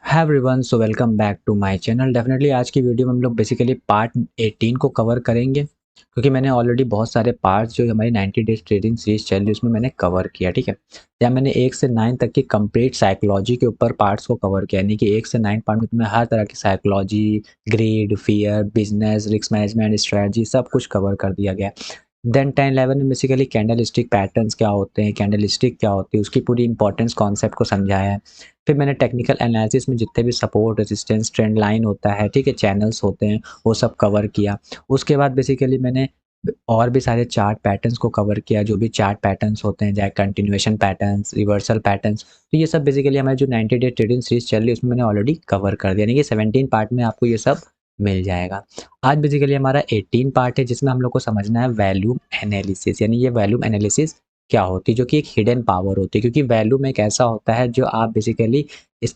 Hi everyone, so welcome back to my channel. Definitely आज की video में हम लोग बेसिकली पार्ट 18 को कवर करेंगे, क्योंकि मैंने ऑलरेडी बहुत सारे पार्ट्स जो हमारी 90 डेज ट्रेडिंग सीरीज चल रही है उसमें मैंने कवर किया। ठीक है, या मैंने 1 से 9 तक की कंप्लीट साइकोलॉजी के ऊपर पार्ट्स को कवर किया, यानी कि 1 से 9 पार्ट में तुम्हें हर तरह की psychology, greed, fear, business, risk management, strategy सब कुछ कवर कर दिया गया। देन 10-11 में बेसिकली कैंडल स्टिक पैटर्न्स क्या होते हैं, कैंडल स्टिक क्या होती है, उसकी पूरी इंपॉर्टेंस कॉन्सेप्ट को समझाया है। फिर मैंने टेक्निकल एनालिसिस में जितने भी सपोर्ट, रेजिस्टेंस, ट्रेंड लाइन होता है, ठीक है, चैनल्स होते हैं, वो सब कवर किया। उसके बाद बेसिकली मैंने और भी सारे चार्ट पैटर्न्स को कवर किया, जो भी चार्ट पैटर्न्स होते हैं, चाहे कंटिन्यूएशन पैटर्न्स, रिवर्सल पैटर्न्स। तो ये सब बेसिकली हमारी जो 90 डे ट्रेडिंग सीरीज चल रही है उसमें मैंने ऑलरेडी कवर कर दिया, यानी कि 17 पार्ट में आपको ये सब मिल जाएगा। आज बेसिकली हमारा 18 पार्ट है, जिसमें हम लोग को समझना है वैल्यूम एनालिसिस, यानी ये वैल्यूम एनालिसिस क्या होती है, जो कि एक हिडन पावर होती है। क्योंकि वैल्यूम एक ऐसा होता है जो आप बेसिकली इस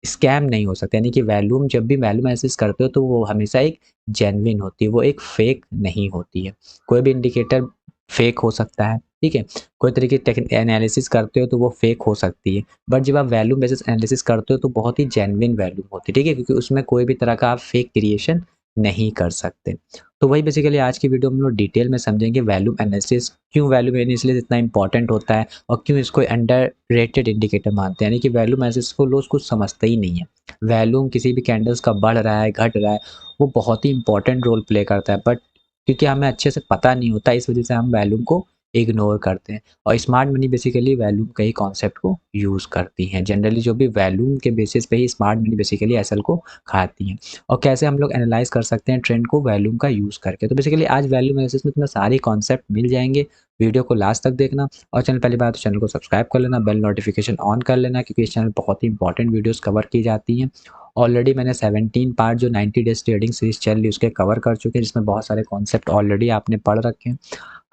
स्कैम नहीं हो सकते, यानी कि वैल्यूम जब भी वैल्यूम एनालिसिस करते हो तो वो हमेशा एक जेन्युइन होती है, वो एक फेक नहीं होती है। कोई भी इंडिकेटर फेक हो सकता है, ठीक है, कोई तरीके की एनालिसिस करते हो तो वो फेक हो सकती है, बट जब आप वैल्यूम बेसिस एनालिसिस करते हो तो बहुत ही जेन्युइन वैल्यूम होती है, ठीक है, क्योंकि उसमें कोई भी तरह का आप फेक क्रिएशन नहीं कर सकते। तो वही बेसिकली आज की वीडियो में हम लोग डिटेल में समझेंगे वैल्यूम एनालिसिस, क्यों वैल्यूम एनालिसिस इतना इंपॉर्टेंट होता है और क्यों इसको अंडररेटेड इंडिकेटर मानते हैं, यानी कि वैल्यूम एनालिसिस को लोग कुछ समझते ही नहीं है। वैल्यूम किसी भी कैंडल्स का बढ़ रहा है, घट रहा है, वो बहुत ही इंपॉर्टेंट रोल प्ले करता है, बट क्योंकि हमें अच्छे से पता नहीं होता, इस वजह से हम वैल्यूम को इग्नोर करते हैं। और स्मार्ट मनी बेसिकली वैल्यूम का ही कॉन्सेप्ट को यूज़ करती हैं। जनरली जो भी वैल्यूम के बेसिस पे ही स्मार्ट मनी बेसिकली एसएल को खाती हैं। और कैसे हम लोग एनालाइज कर सकते हैं ट्रेंड को वैल्यूम का यूज़ करके। तो बेसिकली आज वैल्यूम एनालिसिस में तुम्हें सारे कॉन्सेप्ट मिल जाएंगे। वीडियो को लास्ट तक देखना, और चैनल पहली बार तो चैनल को सब्सक्राइब कर लेना, बेल नोटिफिकेशन ऑन कर लेना, क्योंकि इस चैनल बहुत ही इंपॉर्टेंट वीडियोस कवर की जाती हैं। ऑलरेडी मैंने 17 पार्ट जो 90 डेज ट्रेडिंग सीरीज चल रही है उसके कवर कर चुके हैं, जिसमें बहुत सारे कॉन्सेप्ट ऑलरेडी आपने पढ़ रखे हैं।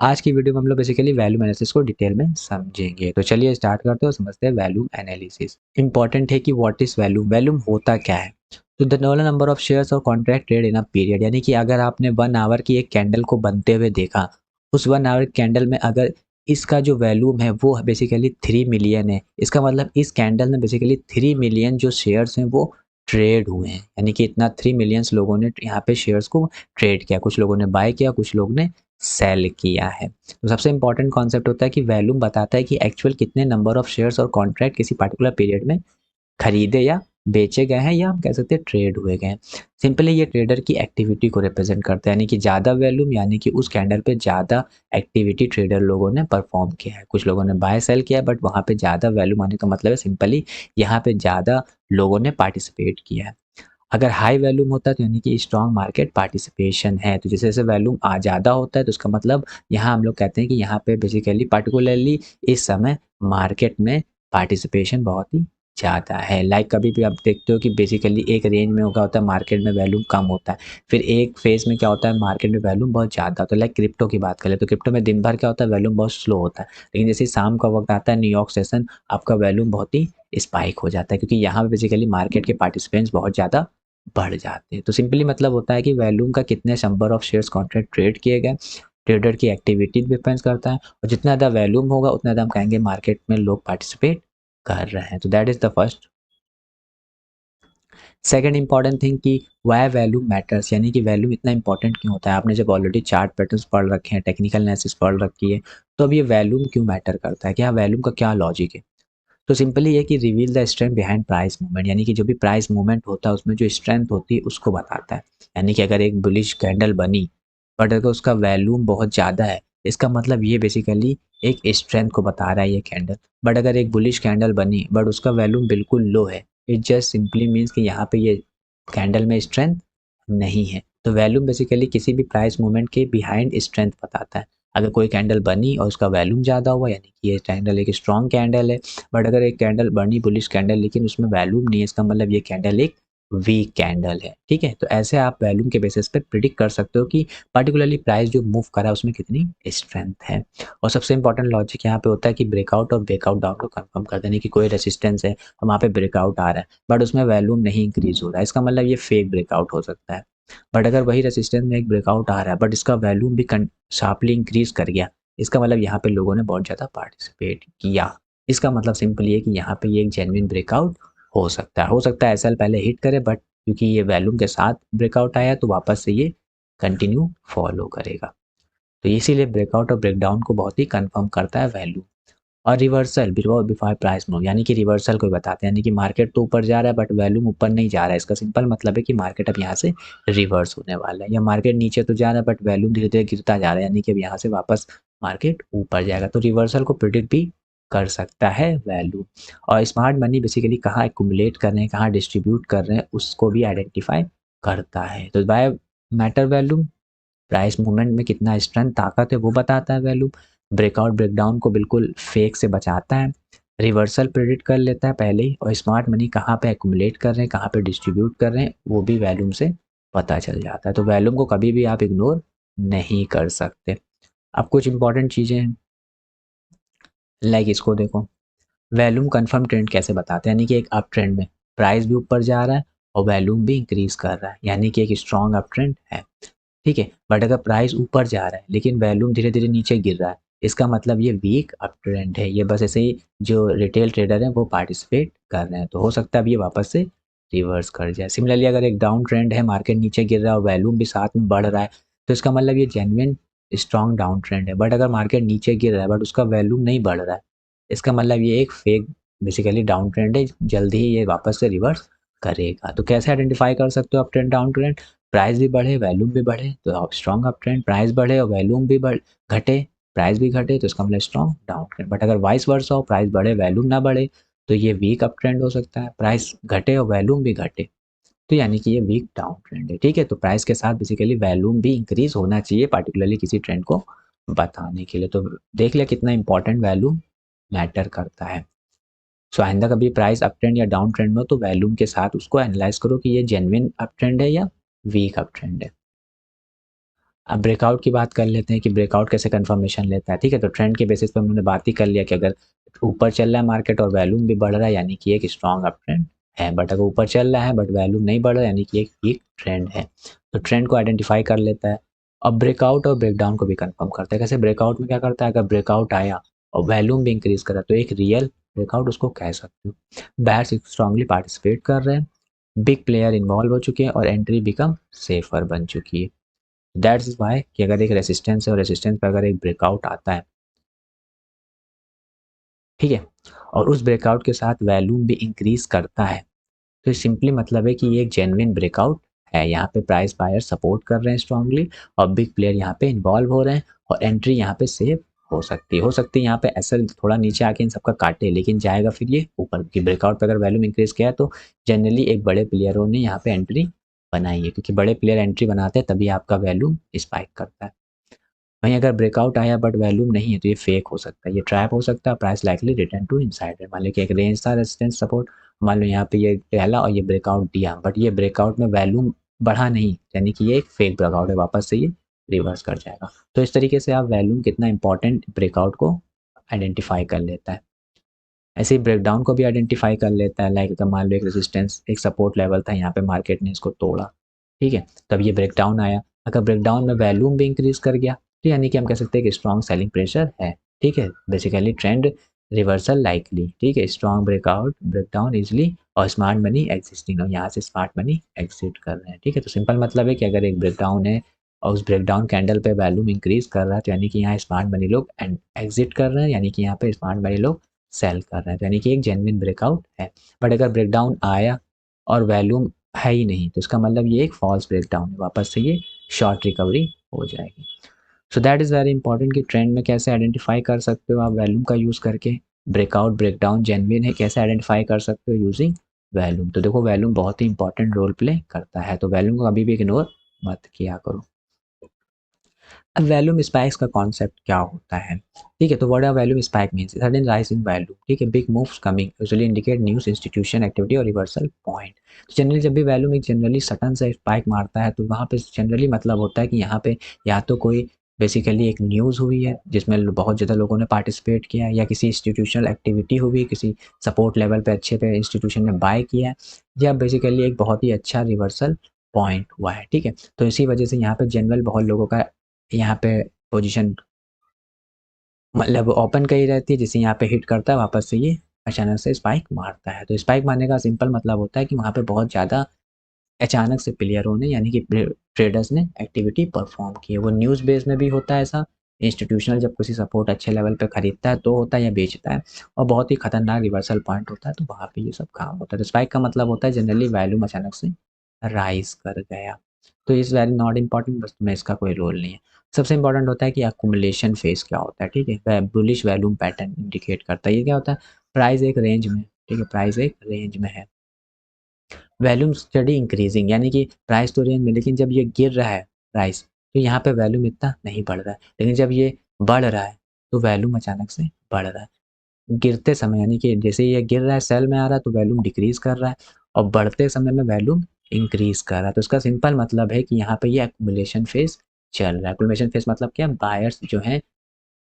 आज की वीडियो में हम लोग बेसिकली वैल्यूम एनालिसिस को डिटेल में समझेंगे। तो चलिए स्टार्ट करते हैं और समझते हैं वैल्यूम एनालिसिस। इंपॉर्टेंट है कि व्हाट इज वैल्यूम, वैल्यूम होता क्या है। तो the total number of shares और contract trade in a period, यानी कि अगर आपने 1 आवर की एक कैंडल को बनते हुए देखा, उस 1 आवर कैंडल में अगर इसका जो वैल्यूम है वो बेसिकली 3 मिलियन है, इसका मतलब इस कैंडल में बेसिकली 3 मिलियन जो शेयर्स हैं वो ट्रेड हुए हैं, यानी कि इतना 3 मिलियंस लोगों ने यहाँ पे शेयर्स को ट्रेड किया। कुछ लोगों ने बाय किया, कुछ लोग ने सेल किया है। तो सबसे इंपॉर्टेंट कॉन्सेप्ट होता है कि वैल्यूम बताता है कि एक्चुअल कितने नंबर ऑफ शेयर्स और कॉन्ट्रैक्ट किसी पर्टिकुलर पीरियड में खरीदे या बेचे गए हैं, या हम कह सकते हैं ट्रेड हुए गए हैं। सिंपली ये ट्रेडर की एक्टिविटी को रिप्रेजेंट करता है, यानी कि ज़्यादा वैल्यूम, यानी कि उस कैंडल पे ज़्यादा एक्टिविटी ट्रेडर लोगों ने परफॉर्म किया है। कुछ लोगों ने बाय सेल किया है, बट वहाँ पे ज़्यादा वैल्यूम आने का मतलब है सिंपली यहाँ पे ज़्यादा लोगों ने पार्टिसिपेट किया है। अगर हाई वैल्यूम होता है तो यानी कि स्ट्रॉन्ग मार्केट पार्टिसिपेशन है। तो जैसे जैसे वैल्यूम ज़्यादा होता है तो उसका मतलब यहाँ हम लोग कहते हैं कि यहाँ पे बेसिकली पार्टिकुलरली इस समय मार्केट में पार्टिसिपेशन बहुत ही ज़्यादा है। लाइक कभी भी आप देखते हो कि बेसिकली एक रेंज में क्या होता है, मार्केट में वैल्यूम कम होता है, फिर एक फेज में क्या होता है, मार्केट में वैल्यूम बहुत ज़्यादा होता है। लाइक क्रिप्टो की बात करें तो क्रिप्टो में दिन भर क्या होता है, वैल्यूम बहुत स्लो होता है, लेकिन जैसे शाम का वक्त आता है, न्यूयॉर्क सेशन, आपका वैल्यूम बहुत ही स्पाइक हो जाता है, क्योंकि यहाँ पे बेसिकली मार्केट के पार्टिसिपेंट्स बहुत ज़्यादा बढ़ जाते हैं। तो सिंपली मतलब होता है कि वैल्यूम का कितने number of shares contract trade किए गए, ट्रेडर की एक्टिविटी डिपेंड्स करता है, और जितना ज़्यादा वैल्यूम होगा उतना ज़्यादा हम कहेंगे मार्केट में लोग पार्टिसिपेट कर रहे हैं। तो that is the first. Second important thing कि वाई वैल्यू मैटर्स, यानी कि वैल्यूम इतना इंपॉर्टेंट क्यों होता है। आपने जब ऑलरेडी चार्ट पैटर्न्स पढ़ रखे हैं, टेक्निकल एनालिसिस पढ़ रखी है, तो अब ये वैल्यूम क्यों मैटर करता है, क्या वैल्यूम का क्या लॉजिक है। तो सिंपली ये कि reveal the strength behind price movement, यानी कि जो भी प्राइस मूवमेंट होता है उसमें जो स्ट्रेंथ होती है उसको बताता है। यानी कि अगर एक बुलिश कैंडल बनी बट अगर उसका वैल्यूम बहुत ज़्यादा है, इसका मतलब ये बेसिकली एक स्ट्रेंथ को बता रहा है ये कैंडल। बट अगर एक बुलिश कैंडल बनी बट उसका वैल्यूम बिल्कुल लो है, इट जस्ट सिंपली मीन्स कि यहाँ पे ये कैंडल में स्ट्रेंथ नहीं है। तो वैल्यूम बेसिकली किसी भी प्राइस मूवमेंट के बिहाइंड स्ट्रेंथ बताता है। अगर कोई कैंडल बनी और उसका वैल्यूम ज़्यादा हुआ, यानी कि ये कैंडल एक स्ट्रॉन्ग कैंडल है। बट अगर एक कैंडल बनी बुलिश कैंडल लेकिन उसमें वैल्यूम नहीं है, इसका मतलब ये कैंडल एक वीक कैंडल है। ठीक है, तो ऐसे आप वैल्यूम के बेसिस पे प्रिडिक्ट कर सकते हो कि पर्टिकुलरली प्राइस जो मूव करा उसमें कितनी स्ट्रेंथ है। और सबसे इंपॉर्टेंट लॉजिक यहाँ पे होता है कि ब्रेकआउट और ब्रेकआउट डाउन को कंफर्म कर देने की, कोई रेसिस्टेंस है और वहाँ पे ब्रेकआउट आ रहा है बट उसमें वैल्यूम नहीं इंक्रीज हो रहा है, इसका मतलब ये फेक ब्रेकआउट हो सकता है। बट अगर वही रेसिस्टेंस में एक ब्रेकआउट आ रहा है बट इसका वैल्यूम भी शार्पली इंक्रीज कर गया, इसका मतलब यहाँ पे लोगों ने बहुत ज़्यादा पार्टिसिपेट किया। इसका मतलब सिंपली है कि यहाँ पे ये एक जेन्युइन ब्रेकआउट हो सकता है एसएल पहले हिट करे, बट क्योंकि ये वैल्यूम के साथ ब्रेकआउट आया तो वापस से ये कंटिन्यू फॉलो करेगा। तो इसीलिए ब्रेकआउट और ब्रेकडाउन को बहुत ही कंफर्म करता है वैल्यू। और रिवर्सल बिफोर प्राइस मूव, यानी कि रिवर्सल को बताते हैं, यानी कि मार्केट तो ऊपर जा रहा है बट वैल्यूम ऊपर नहीं जा रहा है। इसका सिंपल मतलब है कि मार्केट अब यहाँ से रिवर्स होने वाला है, या मार्केट नीचे तो जा रहा है बट वैल्यूम धीरे धीरे गिरता जा रहा है, यानी कि अब यहाँ से वापस मार्केट ऊपर जाएगा। तो रिवर्सल को प्रिडिक्ट भी कर सकता है वैल्यू। और स्मार्ट मनी बेसिकली कहाँ एक्यूमुलेट कर रहे हैं, कहाँ डिस्ट्रीब्यूट कर रहे हैं, उसको भी आइडेंटिफाई करता है। तो by matter value price movement में कितना स्ट्रेंथ ताकत है वो बताता है वैल्यू। ब्रेकआउट ब्रेकडाउन को बिल्कुल फेक से बचाता है। रिवर्सल प्रेडिक्ट कर लेता है पहले ही। और स्मार्ट मनी कहाँ पे एक्यूमुलेट कर रहे हैं, कहाँ पे डिस्ट्रीब्यूट कर रहे हैं, वो भी वैल्यूम से पता चल जाता है। तो वैल्यूम को कभी भी आप इग्नोर नहीं कर सकते। अब कुछ इंपॉर्टेंट चीज़ें हैं, लाइक इसको देखो, वैल्यूम कंफर्म ट्रेंड कैसे बताते हैं, यानी कि एक अप ट्रेंड में प्राइस भी ऊपर जा रहा है और वैल्यूम भी इंक्रीज कर रहा है, यानी कि एक स्ट्रॉन्ग अप ट्रेंड है। ठीक है, बट अगर प्राइस ऊपर जा रहा है लेकिन वैल्यूम धीरे धीरे नीचे गिर रहा है, इसका मतलब ये वीक अप ट्रेंड है। ये बस ऐसे ही जो रिटेल ट्रेडर हैं वो पार्टिसिपेट कर रहे हैं, तो हो सकता है अब ये वापस से रिवर्स कर जाए। सिमिलरली अगर एक डाउन ट्रेंड है, मार्केट नीचे गिर रहा है और वैल्यूम भी साथ में बढ़ रहा है, तो इसका मतलब ये जेन्युइन स्ट्रॉन्ग डाउन ट्रेंड है। बट अगर मार्केट नीचे गिर रहा है बट उसका वैल्यूम नहीं बढ़ रहा है, इसका मतलब ये एक फेक बेसिकली डाउन ट्रेंड है, जल्दी ही ये वापस से रिवर्स करेगा। तो कैसे आइडेंटिफाई कर सकते हो up trend down trend? Price भी बढ़े वैल्यूम भी बढ़े तो आप स्ट्रॉन्ग अप ट्रेंड, प्राइस बढ़े और वैल्यूम भी घटे, प्राइस भी घटे तो इसका मतलब स्ट्रॉन्ग डाउन ट्रेंड। बट अगर वाइस वर्सा हो, प्राइस बढ़े वैल्यूम ना बढ़े, तो ये वीक अप ट्रेंड हो सकता है। प्राइस घटे और वैल्यूम भी घटे तो यानी कि ये वीक डाउन ट्रेंड है। ठीक है, तो प्राइस के साथ बेसिकली वैल्यूम भी इंक्रीज होना चाहिए पार्टिकुलरली किसी ट्रेंड को बताने के लिए। तो देख लिया कितना इंपॉर्टेंट वैल्यू मैटर करता है। सो आइंदा कभी प्राइस अप ट्रेंड या डाउन ट्रेंड में हो तो वैल्यूम के साथ उसको एनालाइज करो कि ये जेन्युइन अप ट्रेंड है या वीक अप ट्रेंड है। अब ब्रेकआउट की बात कर लेते हैं कि ब्रेकआउट कैसे कंफर्मेशन लेता है। ठीक है, तो ट्रेंड के बेसिस पर हमने बात ही कर लिया कि अगर ऊपर चल रहा है मार्केट और वैल्यूम भी बढ़ रहा है यानी कि एक स्ट्रॉन्ग अप ट्रेंड है, बट अगर ऊपर चल रहा है बट वैल्यूम नहीं बढ़ रहा है यानी कि एक वीक ट्रेंड है। तो ट्रेंड को आइडेंटिफाई कर लेता है। अब ब्रेकआउट और ब्रेकडाउन को भी कंफर्म करता है। कैसे? ब्रेकआउट में क्या करता है, अगर ब्रेकआउट आया और वैल्यूम भी इंक्रीज करा तो एक रियल ब्रेकआउट उसको कह सकते हो। बैट्स स्ट्रांगली पार्टिसिपेट कर रहे हैं, बिग प्लेयर इन्वॉल्व हो चुके हैं और एंट्री बिकम सेफर बन चुकी है। दैट्स वाई कि अगर एक रेसिस्टेंस है और रेसिस्टेंस पर अगर एक ब्रेकआउट आता है, ठीक है, और उस ब्रेकआउट के साथ वैल्यूम भी इंक्रीज करता है, तो सिंपली मतलब है कि ये एक जेन्युइन ब्रेकआउट है। यहाँ पे प्राइस बायर सपोर्ट कर रहे हैं स्ट्रांगली और बिग प्लेयर यहाँ पे इन्वॉल्व हो रहे हैं और एंट्री यहाँ पे सेफ हो सकती है यहाँ पे ऐसा थोड़ा नीचे आके इन सबका काटे लेकिन जाएगा फिर ये ऊपर की ब्रेकआउट पे अगर वैल्यूम इंक्रीज किया तो जनरली एक बड़े प्लेयरों ने यहाँ पे एंट्री बनाई है, क्योंकि बड़े प्लेयर एंट्री बनाते हैं तभी आपका वैल्यूम स्पाइक करता है। वहीं अगर ब्रेकआउट आया बट वैल्यूम नहीं है तो ये फेक हो सकता है, ये ट्रैप हो सकता है, price likely return to insider. मान लो कि एक रेंज था रेजिस्टेंस सपोर्ट, मान लो यहाँ पे ये पहला और ये ब्रेकआउट दिया बट ये ब्रेकआउट में वैल्यूम बढ़ा नहीं, यानी कि ये एक फेक ब्रेकआउट है, वापस से ये रिवर्स कर जाएगा। तो इस तरीके से आप वैल्यूम कितना इंपॉर्टेंट ब्रेकआउट को आइडेंटिफाई कर लेता है। ऐसे ही ब्रेकडाउन को भी आइडेंटिफाई कर लेता है। लाइक मान लो एक रेजिस्टेंस एक सपोर्ट लेवल था, यहाँ पे मार्केट ने इसको तोड़ा, ठीक है, तब ये ब्रेकडाउन आया। अगर ब्रेकडाउन में वैल्यूम भी इंक्रीज कर गया तो यानी कि हम कह सकते हैं कि स्ट्रॉन्ग सेलिंग प्रेशर है। ठीक है, बेसिकली ट्रेंड रिवर्सल लाइकली। ठीक है, स्ट्रॉन्ग ब्रेकआउट ब्रेकडाउन इजली और स्मार्ट मनी एग्जिस्टिंग, और यहाँ से स्मार्ट मनी एग्जिट कर रहे हैं। ठीक है, तो सिंपल मतलब है कि अगर एक ब्रेकडाउन है और उस ब्रेकडाउन कैंडल पे वैल्यूम इंक्रीज कर रहा है तो यानी कि यहाँ स्मार्ट मनी लोग एग्जिट कर रहे हैं, यानी कि यहाँ पे स्मार्ट मनी लोग सेल कर रहे हैं, तो यानी कि एक जेन्युइन ब्रेकआउट है। बट अगर ब्रेकडाउन आया और वैल्यूम है ही नहीं तो इसका मतलब ये एक फॉल्स ब्रेकडाउन है, वापस से ये शॉर्ट रिकवरी हो जाएगी। So that is very important कि ट्रेंड में कैसे आइडेंटिफाई कर सकते हो आप वैल्यूम का यूज़ करके। ब्रेकआउट ब्रेकडाउन जेन्युइन है कैसे आइडेंटिफाई कर सकते हो यूजिंग वैल्यूम। तो देखो वैल्यूम बहुत ही इंपॉर्टेंट रोल प्ले करता है, तो वैल्यूम को कभी भी इग्नोर मत किया करो। अब वैल्यूम स्पाइक्स का कॉन्सेप्ट क्या होता है? ठीक है, तो what are volume spike means sudden rise in value. ठीक है, big moves coming usually indicate news institution activity और रिवर्सल पॉइंट। जनरली जब भी वैल्यूम एक जनरली सडन से स्पाइक मारता है तो वहाँ पे जनरली मतलब होता है कि यहाँ पे या तो कोई बेसिकली एक न्यूज़ हुई है जिसमें बहुत ज़्यादा लोगों ने पार्टिसिपेट किया है, या किसी इंस्टीट्यूशनल एक्टिविटी हुई, किसी सपोर्ट लेवल पे अच्छे पे इंस्टीट्यूशन ने बाय किया है, या बेसिकली एक बहुत ही अच्छा रिवर्सल पॉइंट हुआ है। ठीक है, तो इसी वजह से यहाँ पे जनरल बहुत लोगों का यहाँ पे पोजीशन मतलब ओपन कही रहती है, जिसे यहाँ पे हिट करता है वापस से ये अचानक से स्पाइक मारता है। तो स्पाइक मारने का सिंपल मतलब होता है कि वहाँ पे बहुत ज़्यादा अचानक से प्लेयरों ने यानी कि ट्रेडर्स ने एक्टिविटी परफॉर्म की है। वो न्यूज़ बेस में भी होता है ऐसा, इंस्टीट्यूशनल जब किसी सपोर्ट अच्छे लेवल पे खरीदता है तो होता है या बेचता है, और बहुत ही खतरनाक रिवर्सल पॉइंट होता है तो वहाँ पे ये सब काम होता है। तो स्पाइक का मतलब होता है जनरली वैल्यूम अचानक से राइज कर गया। तो इज़ वेरी नॉट इम्पॉर्टेंट, बस तुम्हें इसका कोई रोल नहीं है। सबसे इंपॉर्टेंट होता है कि अक्मुलेशन फेज क्या होता है, ठीक है, बुलिश वैल्यूम पैटर्न इंडिकेट करता है। ये क्या होता है, प्राइस एक रेंज में, ठीक है, प्राइस एक रेंज में है, वैल्यूम स्टडी इंक्रीजिंग, यानी कि प्राइस तो रेंज में, लेकिन जब ये गिर रहा है प्राइस तो यहाँ पे वैल्यूम इतना नहीं बढ़ रहा है, लेकिन जब ये बढ़ रहा है तो वैल्यूम अचानक से बढ़ रहा है। गिरते समय यानी कि जैसे ये गिर रहा है सेल में आ रहा है तो वैल्यूम डिक्रीज कर रहा है, और बढ़ते समय में वैल्यूम इंक्रीज कर रहा है। तो इसका सिंपल मतलब है कि यहाँ पे ये एक्मुलेशन फेज चल रहा है। एक्मुलेशन फेज मतलब क्या, बायर्स जो है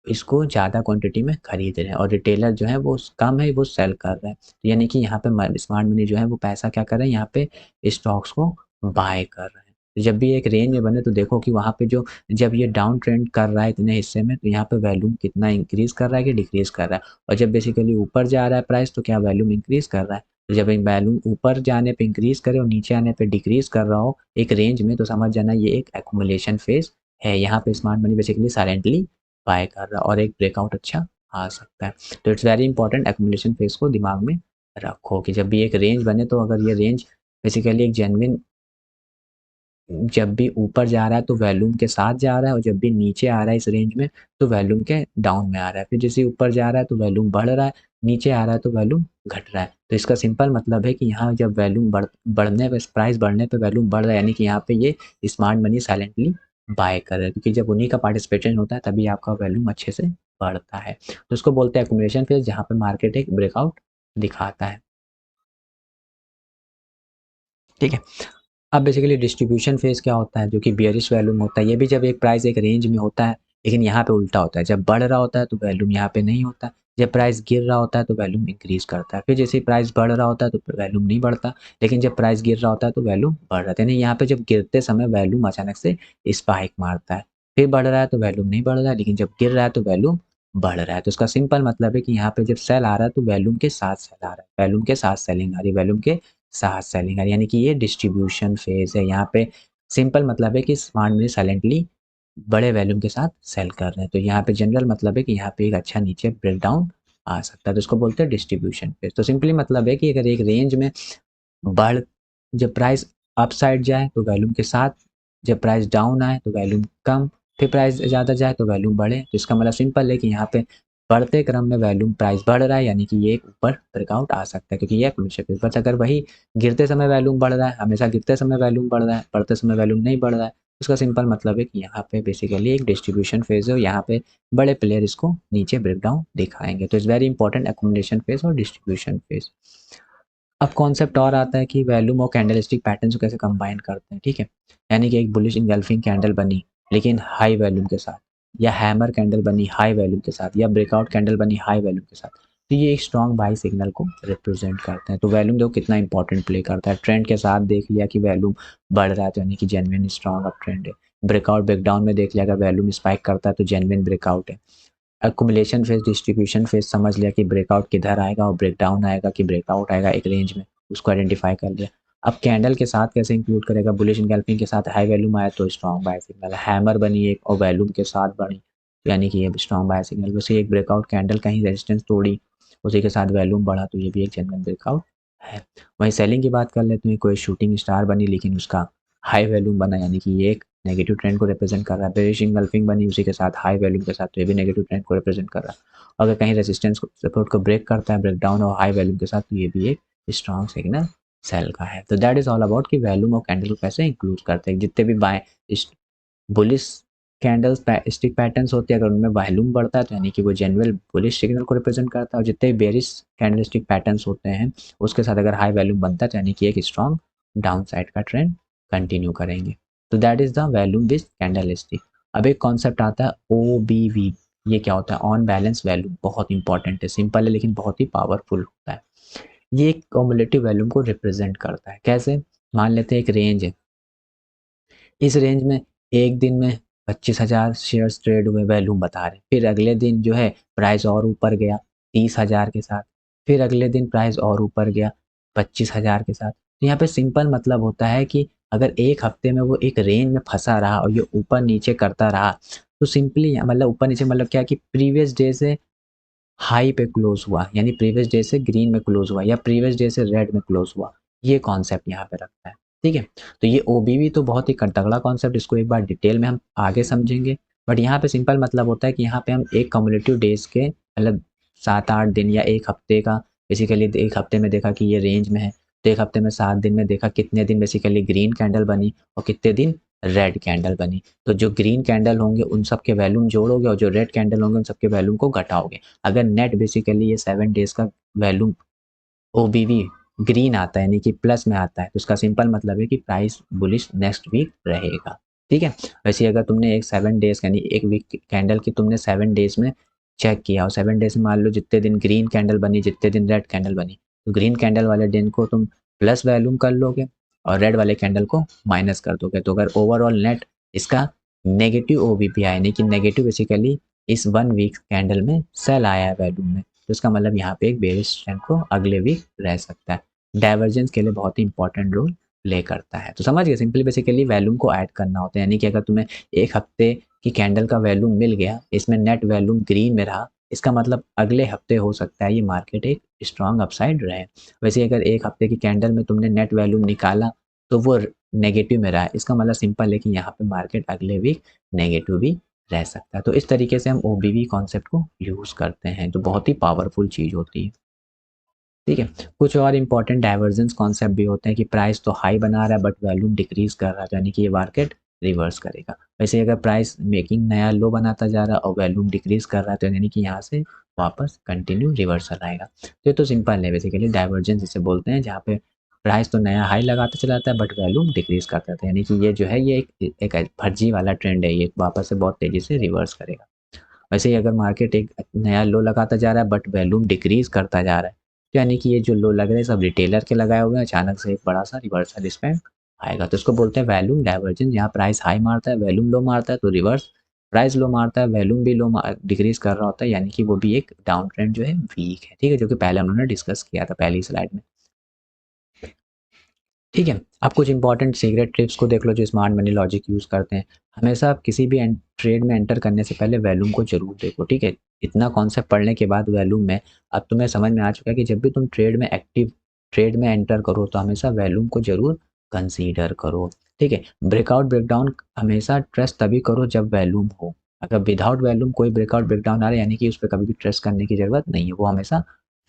इसको ज़्यादा क्वांटिटी में खरीद रहे हैं और रिटेलर जो है वो कम है वो सेल कर रहे हैं। यानी कि यहाँ पे स्मार्ट मनी जो है वो पैसा क्या कर रहे हैं, यहाँ पे स्टॉक्स को बाय कर रहे हैं। तो जब भी एक रेंज में बने तो देखो कि वहाँ पे जो जब ये डाउन ट्रेंड कर रहा है इतने हिस्से में तो यहाँ पे वैल्यूम कितना इंक्रीज कर रहा है कि डिक्रीज कर रहा है, और जब बेसिकली ऊपर जा रहा है प्राइस तो क्या वैल्यूम इंक्रीज कर रहा है। तो जब एक वैल्यूम ऊपर जाने पे इंक्रीज करे और नीचे आने पे डिक्रीज कर रहा हो एक रेंज में, तो समझ जाना ये एक एक्मुलेशन फेज है। यहाँ पे smart money basically silently buy कर रहा है और एक ब्रेकआउट अच्छा आ सकता है। तो it's very important accumulation phase को दिमाग में रखो कि जब भी एक रेंज बने तो अगर ये रेंज बेसिकली एक जेन्युइन, जब भी ऊपर जा रहा है तो वैल्यूम के साथ जा रहा है, और जब भी नीचे आ रहा है इस रेंज में तो वैल्यूम के डाउन में आ रहा है। फिर जैसे ऊपर जा रहा है तो वैल्यूम बढ़ रहा है, नीचे आ रहा है तो वैल्यूम घट रहा है। तो इसका सिंपल मतलब है कि यहाँ जब वैल्यूम बढ़ने पे, प्राइस बढ़ने पे वैल्यूम बढ़ रहा है, यानी कि यहाँ पे ये स्मार्ट मनी साइलेंटली बाय कर रहा है, क्योंकि जब उन्हीं का पार्टिसिपेशन होता है तभी आपका वैल्यूम अच्छे से बढ़ता है। तो उसको बोलते हैं एक्यूमुलेशन फेज, जहाँ पे मार्केट एक ब्रेकआउट दिखाता है, ठीक है। अब बेसिकली डिस्ट्रीब्यूशन फेज क्या होता है, जो कि बियरिश वैल्यूम होता है। ये भी जब एक प्राइस एक रेंज में होता है, लेकिन यहाँ पे उल्टा होता है, जब बढ़ रहा होता है तो वैल्यूम यहाँ पे नहीं होता, जब प्राइस गिर रहा होता है तो वैल्यूम इंक्रीज करता है। फिर जैसे प्राइस बढ़ रहा होता है तो वैल्यूम नहीं बढ़ता, लेकिन जब प्राइस गिर रहा होता है तो वैल्यूम बढ़ रहा है। यानी यहाँ पे जब गिरते समय वैल्यूम अचानक से स्पाइक मारता है, फिर बढ़ रहा है तो वैल्यूम नहीं बढ़ रहा है, लेकिन जब गिर रहा है तो वैल्यूम बढ़ रहा है। तो इसका सिंपल मतलब है कि यहाँ पे जब सेल आ रहा है तो वैल्यूम के साथ सेल आ रहा है, वैल्यूम के साथ सेलिंग आ रही है, वैल्यूम के साथ सेलिंग आ रही है, यानी कि ये डिस्ट्रीब्यूशन फेज है। यहाँ पे सिंपल मतलब है कि स्मार्ट मनी साइलेंटली बड़े वैल्यूम के साथ सेल कर रहे हैं। तो यहाँ पे जनरल मतलब है कि यहाँ पे एक अच्छा नीचे ब्रेकडाउन आ सकता है, तो इसको बोलते हैं डिस्ट्रीब्यूशन फेज। तो सिंपली मतलब है कि अगर एक रेंज में बढ़ जब प्राइस अप साइड जाए तो वैल्यूम के साथ, जब प्राइस डाउन आए तो वैल्यूम कम, फिर प्राइस ज़्यादा जाए तो वैल्यूम बढ़े। तो इसका मतलब सिंपल है कि यहाँ पे बढ़ते क्रम में वैल्यूम प्राइस बढ़ रहा है, यानी कि ये एक ऊपर ब्रेकआउट आ सकता है, क्योंकि ये एक्यूमुलेशन फेज। बट अगर वही गिरते समय वैल्यूम बढ़ रहा है, हमेशा गिरते समय वैल्यूम बढ़ रहा है, बढ़ते समय वैल्यूम नहीं बढ़ रहा है, उसका सिंपल मतलब है कि यहाँ पे बेसिकली एक डिस्ट्रीब्यूशन फेज है, और यहाँ पे बड़े प्लेयर इसको नीचे ब्रेकडाउन दिखाएंगे। तो it's very important accumulation phase और डिस्ट्रीब्यूशन फेज। अब कॉन्सेप्ट और आता है कि वैल्यूम और कैंडलस्टिक पैटर्न्स को कैसे कंबाइन करते हैं, ठीक है। यानी कि एक बुलिश इंगल्फिंग कैंडल बनी लेकिन हाई वैल्यूम के साथ, या हैमर कैंडल बनी हाई वैल्यूम के साथ, या ब्रेकआउट कैंडल बनी हाई वैल्यूम के साथ, तो ये एक स्ट्रॉन्ग बाई सिग्नल को रिप्रेजेंट करते हैं। तो वैल्यूम देखो कितना इंपॉर्टेंट प्ले करता है। ट्रेंड के साथ देख लिया कि वैल्यूम बढ़ रहा है तो यानी कि जेन्युइन स्ट्रॉन्ग अप ट्रेंड है। ब्रेकआउट ब्रेकडाउन में देख लिया अगर वैल्यूम स्पाइक करता है तो जेन्युइन ब्रेकआउट है। एक्युमुलेशन फेज डिस्ट्रीब्यूशन फेज समझ लिया कि ब्रेकआउट किधर आएगा और ब्रेकडाउन आएगा कि ब्रेकआउट आएगा एक रेंज में, उसको आइडेंटिफाई कर लिया। अब कैंडल के साथ कैसे इंक्लूड करेगा, बुलिश इंगल्फिंग के साथ हाई वैल्यूम आया तो स्ट्रॉन्ग बाय सिग्नल, हैमर बनी एक और वैल्यूम के साथ बनी यानी कि ये स्ट्रॉन्ग बाय सिग्नल। वैसे एक ब्रेकआउट कैंडल कहीं रेजिस्टेंस तोड़ी उसी के साथ वैल्यूम बढ़ा तो ये भी एक जेन्युइन ब्रेकआउट है। वहीं सेलिंग की बात कर लेते हैं, कोई शूटिंग स्टार बनी लेकिन उसका हाई वैल्यूम बना यानी कि ये एक नेगेटिव ट्रेंड को रिप्रेजेंट कर रहा है। बेरिश इंगल्फिंग बनी उसी के साथ हाई वैल्यूम के साथ तो ये भी नेगेटिव ट्रेंड को रिप्रेजेंट कर रहा है। अगर कहीं रेजिस्टेंस सपोर्ट को ब्रेक करता है ब्रेकडाउन और हाई वैल्यूम के साथ तो ये भी एक स्ट्रॉन्ग सिग्नल सेल का है। तो दैट इज ऑल अबाउट कि वैल्यूम और कैंडल को कैसे इंक्लूड करते हैं। जितने भी buy bullish candles stick patterns होते हैं अगर उनमें वॉल्यूम बढ़ता है तो यानी कि वो जेन्युइन बुलिश सिग्नल को रिप्रेजेंट करता है, और जितने भी बेरिश कैंडल स्टिक पैटर्न्स होते हैं उसके साथ अगर हाई वैल्यूम बनता है तो यानी कि एक स्ट्रॉन्ग डाउन साइड का ट्रेंड कंटिन्यू करेंगे। तो that is the volume based candle stick. अब एक कॉन्सेप्ट आता है OBV। ये क्या होता है, ऑन बैलेंस वैल्यू, बहुत इंपॉर्टेंट है, सिंपल है लेकिन बहुत ही पावरफुल होता है। ये एक कॉमुलेटिव वैल्यूम को रिप्रेजेंट करता है। कैसे, मान लेते हैं एक रेंज है, इस रेंज में एक दिन में 25,000 शेयर्स ट्रेड हुए, वैल्यूम बता रहे, फिर अगले दिन जो है प्राइस और ऊपर गया 30,000 के साथ, फिर अगले दिन प्राइस और ऊपर गया 25,000 के साथ। तो यहाँ पे सिंपल मतलब होता है कि अगर एक हफ्ते में वो एक रेंज में फंसा रहा और ये ऊपर नीचे करता रहा, तो सिंपली मतलब ऊपर नीचे मतलब क्या कि प्रीवियस डे से हाई पे क्लोज हुआ, यानी प्रीवियस डे से ग्रीन में क्लोज हुआ या प्रीवियस डे से रेड में क्लोज हुआ, ये कॉन्सेप्ट यहाँ पे रखता है। ठीक है, तो ये ओबीवी तो बहुत ही तगड़ा कॉन्सेप्ट, इसको एक बार डिटेल में हम आगे समझेंगे। बट यहाँ पे सिंपल मतलब होता है कि यहाँ पे हम एक कम्युलेटिव डेज के मतलब 7-8 दिन या एक हफ्ते का, बेसिकली एक हफ्ते में देखा कि ये रेंज में है, तो एक हफ्ते में 7 दिन में देखा कितने दिन बेसिकली ग्रीन कैंडल बनी और कितने दिन रेड कैंडल बनी। तो जो ग्रीन कैंडल होंगे उन सब के वैल्यूम जोड़ोगे और जो रेड कैंडल होंगे उन सब के वैल्यूम को घटाओगे। अगर नेट बेसिकली ये 7 डेज़ का वैल्यूम ओबीवी ग्रीन आता है यानी कि प्लस में आता है, तो उसका सिंपल मतलब है कि प्राइस बुलिश नेक्स्ट वीक रहेगा। ठीक है, वैसे अगर तुमने एक 7 डेज़ यानी एक वीक कैंडल की तुमने 7 डेज़ में चेक किया और 7 डेज़ में मान लो जितने दिन ग्रीन कैंडल बनी जितने दिन रेड कैंडल बनी, तो ग्रीन कैंडल वाले दिन को तुम प्लस वैल्यूम कर लोगे और रेड वाले कैंडल को माइनस कर दोगे। तो अगर ओवरऑल नेट इसका नेगेटिव ओबीपी आया, यानी कि नेगेटिव बेसिकली इस 1 वीक कैंडल में सेल आया है वैल्यूम में, तो इसका मतलब यहाँ पे एक बेरिश ट्रेंड को अगले वीक रह सकता है। डाइवर्जेंस के लिए बहुत ही इंपॉर्टेंट रोल प्ले करता है। तो समझ गए, सिंपली बेसिकली वैल्यूम को ऐड करना होता है, यानी कि अगर तुम्हें एक हफ्ते की कैंडल का वैल्यूम मिल गया, इसमें नेट वैल्यूम ग्रीन में रहा, इसका मतलब अगले हफ्ते हो सकता है ये मार्केट एक स्ट्रॉन्ग अपसाइड रहे। वैसे अगर एक हफ्ते की कैंडल में तुमने नेट वैल्यूम निकाला तो वो नेगेटिव में रहा है, इसका मतलब सिंपल है कि यहाँ पे मार्केट अगले वीक नेगेटिव भी रह सकता है। तो इस तरीके से हम ओबीवी कॉन्सेप्ट को यूज़ करते हैं, तो बहुत ही पावरफुल चीज़ होती है। ठीक है, कुछ और इंपॉर्टेंट डाइवर्जेंस कॉन्सेप्ट भी होते हैं कि प्राइस तो हाई बना रहा है बट वैल्यूम डिक्रीज कर रहा है, यानी कि ये मार्केट रिवर्स करेगा। वैसे अगर प्राइस मेकिंग नया लो बनाता जा रहा है और वैल्यूम डिक्रीज कर रहा है, तो यानी कि यहाँ से वापस कंटिन्यू रिवर्सल आएगा। तो ये तो सिंपल है, बेसिकली डाइवर्जेंस इसे बोलते हैं, जहाँ पे प्राइस तो नया हाई लगाता चला जाता है बट वैल्यूम डिक्रीज करता है, यानी कि ये जो है ये एक फर्जी वाला ट्रेंड है, ये वापस से बहुत तेज़ी से रिवर्स करेगा। वैसे ही अगर मार्केट एक नया लो लगाता जा रहा है बट वैल्यूम डिक्रीज करता जा रहा है, तो यानी कि ये जो लो लग रहे हैं सब रिटेलर के लगाए हुए हैं, अचानक से एक बड़ा सा रिवर्सल इस पे आएगा, तो इसको बोलते हैं वैल्यूम डाइवर्जेंस। यहाँ प्राइस हाई मारता है वैल्यूम लो मारता है, तो रिवर्स प्राइस लो मारता है वैल्यूम भी लो डिक्रीज कर रहा होता है, यानी कि वो भी एक डाउन ट्रेंड जो है वीक है। ठीक है, जो कि पहले उन्होंने डिस्कस किया था पहली स्लाइड में। ठीक है, आप कुछ इंपॉर्टेंट सीक्रेट ट्रिप्स को देख लो जो स्मार्ट मनी लॉजिक यूज़ करते हैं। हमेशा आप किसी भी ट्रेड में एंटर करने से पहले वैल्यूम को जरूर देखो। ठीक है, इतना कॉन्सेप्ट पढ़ने के बाद वैल्यूम में अब तुम्हें समझ में आ चुका है कि जब भी तुम ट्रेड में एंटर करो तो हमेशा वैल्यूम को जरूर कंसीडर करो। ठीक है, ब्रेकआउट ब्रेकडाउन हमेशा ट्रस्ट तभी करो जब वैल्यूम हो। अगर विदाउट वैल्यूम कोई ब्रेकआउट ब्रेकडाउन आ रहा है, यानी कि उस पर कभी भी ट्रस्ट करने की जरूरत नहीं है, वो हमेशा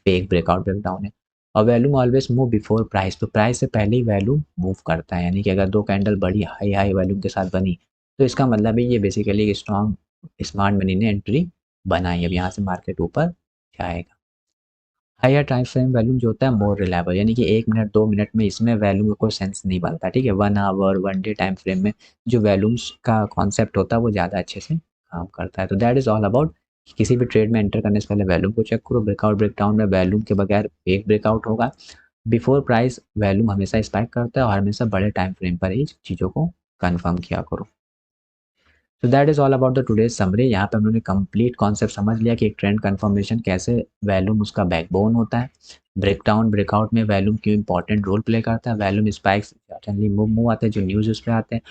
फेक ब्रेकआउट ब्रेकडाउन है। और volume always move before price, तो प्राइस से पहले ही वैल्यूम मूव करता है, यानी कि अगर दो कैंडल बड़ी हाई हाई वैल्यूम के साथ बनी तो इसका मतलब है ये बेसिकली एक स्ट्रॉन्ग स्मार्ट मनी ने एंट्री बनाई, अब यहाँ से मार्केट ऊपर जाएगा। हायर टाइम फ्रेम वैल्यूम जो होता है मोर रिलायबल, यानी कि 1 मिनट 2 मिनट में इसमें वैल्यूम का कोई सेंस नहीं बनता। ठीक है, 1 आवर 1 डे टाइम फ्रेम में जो वैल्यूम्स का कॉन्सेप्ट होता है वो ज़्यादा अच्छे से काम करता है। तो दैट इज़ ऑल अबाउट किसी भी ट्रेड में एंटर करने से पहले वैल्यूम को चेक करो। ब्रेकआउट ब्रेकडाउन में वैल्यूम के बगैर एक ब्रेकआउट होगा। बिफोर प्राइस वैल्यूम हमेशा स्पाइक करता है और हमेशा बड़े टाइम फ्रेम पर ही चीज़ों को कंफर्म किया करो। तो that is all about the today's summary. यहाँ पे हम लोगों ने कंप्लीट कॉन्सेप्ट समझ लिया कि एक ट्रेंड कंफर्मेशन कैसे वैल्यूम उसका बैकबोन होता है, ब्रेकडाउन ब्रेकआउट में वैल्यूम क्यों इंपॉर्टेंट रोल प्ले करता है, volume spikes suddenly move move आते हैं जो न्यूज़ उस पे आते हैं।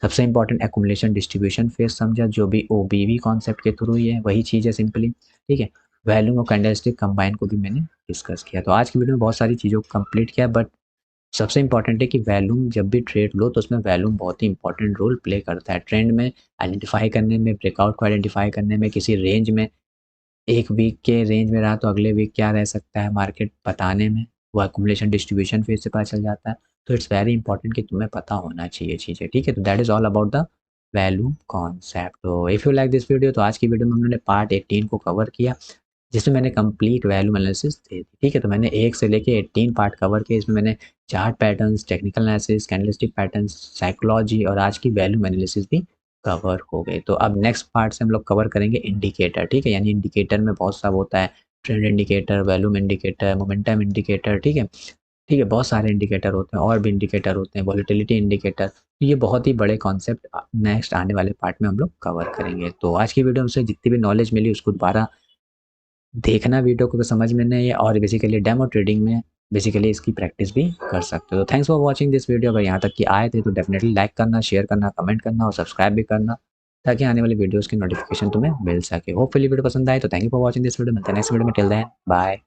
सबसे इंपॉर्टेंट एक्यूमुलेशन डिस्ट्रीब्यूशन फेज समझा जो भी ओबीवी कॉन्सेप्ट के थ्रू ही है, वही चीज़ है सिंपली। ठीक है, वैल्यूम और कैंडलस्टिक कंबाइन को भी मैंने डिस्कस किया। तो आज की वीडियो में बहुत सारी चीज़ों को कंप्लीट किया, बट सबसे इम्पॉर्टेंट है कि वैल्यूम जब भी ट्रेड लो तो उसमें वैल्यूम बहुत ही इंपॉर्टेंट रोल प्ले करता है ट्रेंड में आइडेंटिफाई करने में, ब्रेकआउट को आइडेंटिफाई करने में, किसी रेंज में एक वीक के रेंज में रहा तो अगले वीक क्या रह सकता है मार्केट बताने में, वो अकुमुलेशन डिस्ट्रीब्यूशन फेज से पता चल जाता है। तो इट्स वेरी इंपॉर्टेंट कि तुम्हें पता होना चाहिए चीज़ें। ठीक है, तो that is all about the volume concept. तो if you like this video, तो आज की वीडियो में हमने पार्ट 18 को कवर किया जिसमें मैंने कंप्लीट वैल्यू एनालिसिस दे दी। ठीक है, तो मैंने 1 से लेके 18 पार्ट कवर किए, इसमें मैंने chart patterns, technical analysis, candlestick patterns, psychology और आज की वैल्यू एनालिसिस भी कवर हो गए। तो अब नेक्स्ट पार्ट से हम लोग कवर करेंगे इंडिकेटर। ठीक है, यानी इंडिकेटर में बहुत सा होता है, trend indicator, volume indicator, momentum indicator. ठीक है, ठीक है, बहुत सारे इंडिकेटर होते हैं और भी इंडिकेटर होते हैं, वॉलेटिलिटी इंडिकेटर। तो ये बहुत ही बड़े कॉन्सेप्ट नेक्स्ट आने वाले पार्ट में हम लोग कवर करेंगे। तो आज की वीडियो में से जितनी भी नॉलेज मिली उसको दोबारा देखना वीडियो को तो समझ में नहीं है और बेसिकली डेमो ट्रेडिंग में बेसिकली इसकी प्रैक्टिस भी कर सकते हो। तो thanks for watching this video. अगर यहाँ तक कि आए थे तो डेफिनेटली लाइक करना, शेयर करना, कमेंट करना और सब्सक्राइब भी करना, ताकि आने वाली वीडियोज़ की नोटिफिकेशन तुम्हें मिल सके। होपफुली वीडियो पसंद आए तो thank you for watching this video. मिलते हैं नेक्स्ट वीडियो में। Till then bye.